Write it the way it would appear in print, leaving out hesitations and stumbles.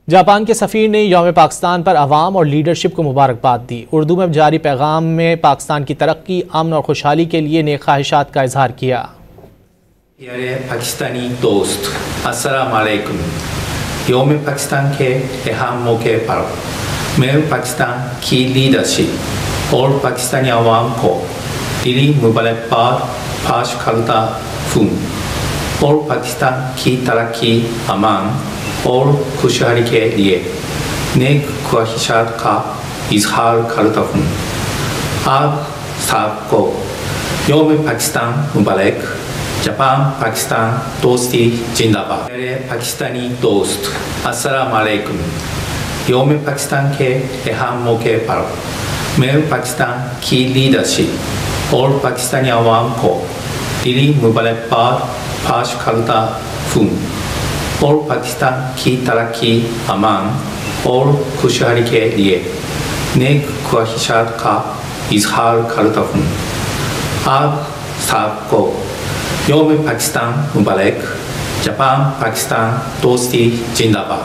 जापान के सफ़ीर ने यौम पाकिस्तान पर अवाम और लीडरशिप को मुबारकबाद दी। उर्दू में जारी पैगाम में पाकिस्तान की तरक्की, अमन और खुशहाली के लिए नेक ख्वाहिशात का इजहार किया। प्यारे पाकिस्तानी दोस्त, अस्सलाम वालेकुम। यौम पाकिस्तान के अहम मौके पर मैं पाकिस्तान की लीडरशिप और पाकिस्तानी अवाम को दिली मुबारकबाद पेश करता हूँ और पाकिस्तान की तरक्की, अमन और खुशहाली के लिए नेक ख्वाहिशात का इजहार करता हूँ। आप सबको यौम पाकिस्तान मुबारक। जापान पाकिस्तान दोस्ती जिंदाबाद। मेरे पाकिस्तानी दोस्त, अस्सलाम वालेकुम। यौम पाकिस्तान के अहम मौके पर मैं पाकिस्तान की लीडरशिप और पाकिस्तानी अवाम को दिली मुबारकबाद पेश करता हूँ और पाकिस्तान की तरक्की, अमन और खुशहाली के लिए नेक ख्वाहिशात का इजहार करता हूँ। आप सबको यौम पाकिस्तान मुबारक। जापान पाकिस्तान दोस्ती जिंदाबाद।